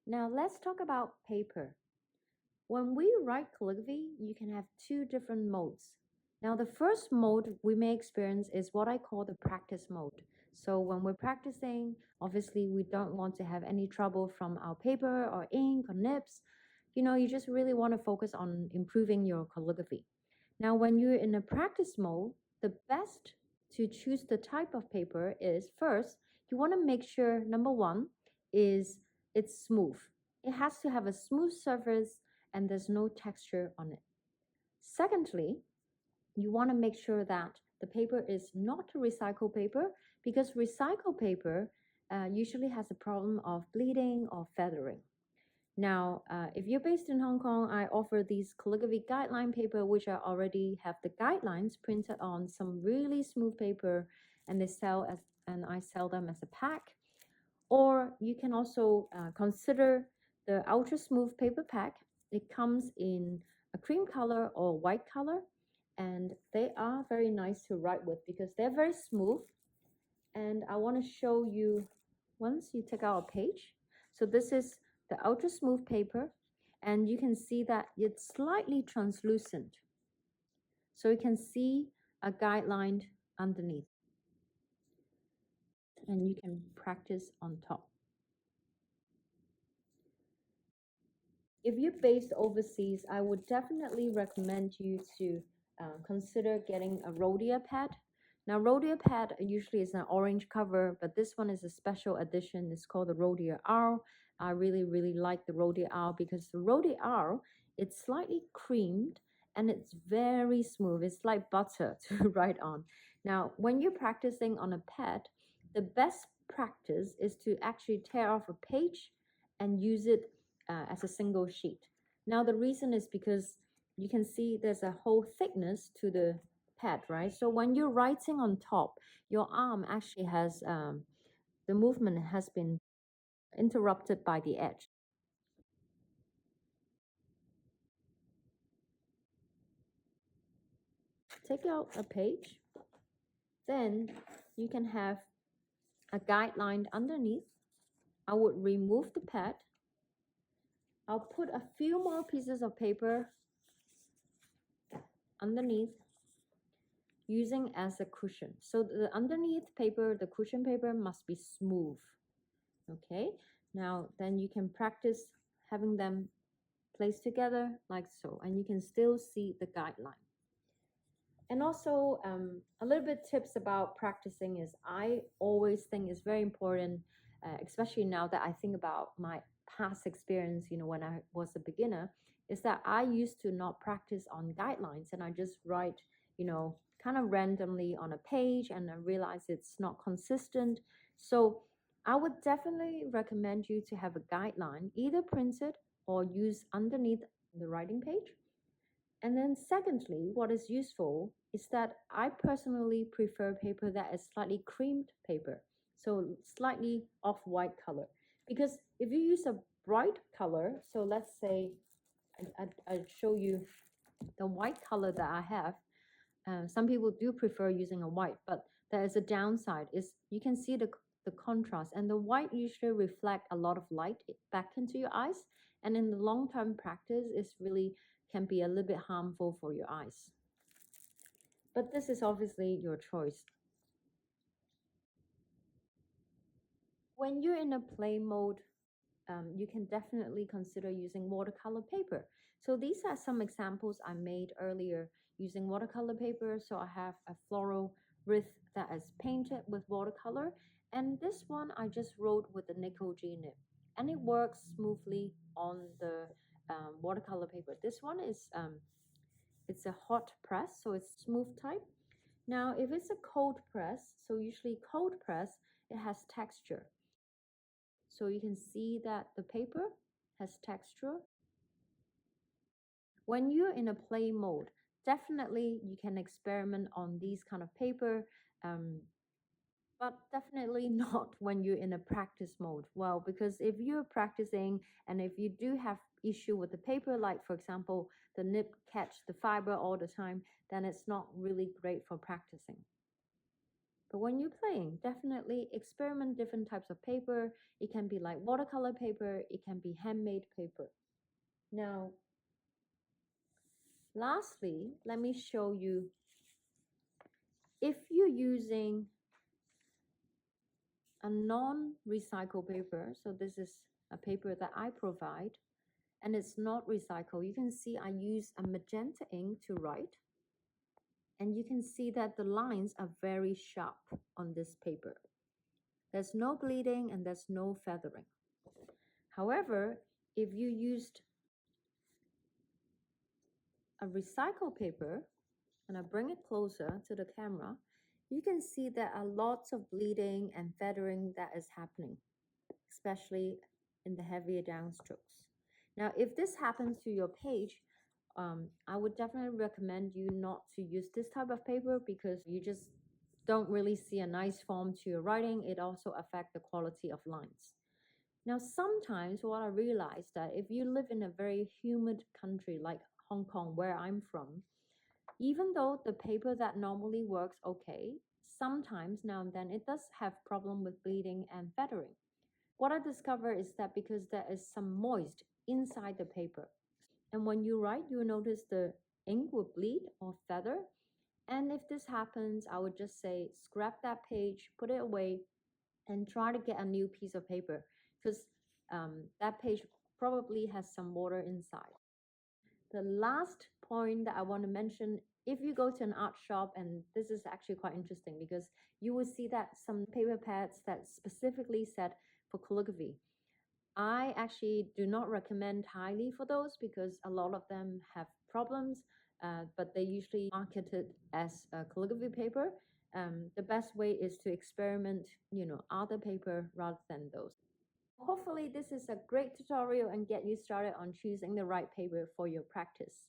Now let's talk about paper. When we write calligraphy, you can have two different modes. Now the first mode we may experience is what I call the practice mode. So when we're practicing, obviously we don't want to have any trouble from our paper or ink or nibs. You just really want to focus on improving your calligraphy. Now when you're in a practice mode, the best to choose the type of paper is first, you want to make sure number one is it's smooth. It has to have a smooth surface and there's no texture on it. Secondly, you want to make sure that the paper is not recycled paper because recycled paper usually has a problem of bleeding or feathering. Now, if you're based in Hong Kong, I offer these calligraphy guideline paper, which I already have the guidelines printed on some really smooth paper, and I sell them as a pack. Or you can also consider the ultra smooth paper pack. It comes in a cream color or white color, and they are very nice to write with because they're very smooth. And I want to show you once you take out a page. So this is the ultra smooth paper, and you can see that it's slightly translucent. So you can see a guideline underneath, and you can practice on top. If you're based overseas, I would definitely recommend you to consider getting a Rhodia pad. Now, Rhodia pad usually is an orange cover, but this one is a special edition. It's called the Rhodia R. I really, really like the Rhodia R because the Rhodia R, it's slightly creamed and it's very smooth. It's like butter to write on. Now, when you're practicing on a pad, the best practice is to actually tear off a page and use it as a single sheet. Now the reason is because you can see there's a whole thickness to the pad, right? So when you're writing on top, your arm actually has the movement has been interrupted by the edge. Take out a page, then you can have a guideline underneath. I would remove the pad. I'll put a few more pieces of paper underneath using as a cushion. So the underneath paper, the cushion paper must be smooth. Okay, now then you can practice having them placed together like so, and you can still see the guideline. And also a little bit tips about practicing is I always think is very important, especially now that I think about my past experience, when I was a beginner, is that I used to not practice on guidelines and I just write, kind of randomly on a page and I realize it's not consistent. So I would definitely recommend you to have a guideline, either printed or use underneath the writing page. And then secondly, what is useful is that I personally prefer paper that is slightly creamed paper, so slightly off-white color. Because if you use a bright color, so let's say I'll show you the white color that I have. Some people do prefer using a white, but there is a downside is you can see the contrast, and the white usually reflect a lot of light back into your eyes, and in the long-term practice it's really can be a little bit harmful for your eyes. But this is obviously your choice. When you're in a play mode, you can definitely consider using watercolor paper. So these are some examples I made earlier using watercolor paper. So I have a floral wreath that is painted with watercolor, and this one I just wrote with the nickel G nib, and it works smoothly on the watercolor paper. This one is it's a hot press, so it's smooth type. Now, if it's a cold press, so usually cold press, it has texture. So you can see that the paper has texture. When you're in a play mode, definitely you can experiment on these kind of paper, but definitely not when you're in a practice mode. Well, because if you're practicing and if you do have issue with the paper, like for example, the nib catch the fiber all the time, then it's not really great for practicing. But when you're playing, definitely experiment different types of paper. It can be like watercolor paper, it can be handmade paper. Now, lastly, let me show you, if you're using a non-recycled paper, so this is a paper that I provide, and it's not recycled. You can see I use a magenta ink to write, and you can see that the lines are very sharp on this paper. There's no bleeding and there's no feathering. However, if you used a recycled paper, and I bring it closer to the camera, you can see there are lots of bleeding and feathering that is happening, especially in the heavier downstrokes. Now, if this happens to your page, I would definitely recommend you not to use this type of paper, because you just don't really see a nice form to your writing. It also affects the quality of lines. Now, sometimes what I realized that if you live in a very humid country like Hong Kong, where I'm from, even though the paper that normally works okay, sometimes now and then it does have problem with bleeding and feathering. What I discovered is that because there is some moist inside the paper, and when you write, you will notice the ink will bleed or feather. And if this happens, I would just say scrap that page, put it away, and try to get a new piece of paper, because that page probably has some water inside. The last point that I want to mention, if you go to an art shop, and this is actually quite interesting because you will see that some paper pads that specifically set for calligraphy. I actually do not recommend highly for those because a lot of them have problems, but they usually marketed as a calligraphy paper. The best way is to experiment, other paper rather than those. Hopefully this is a great tutorial and get you started on choosing the right paper for your practice.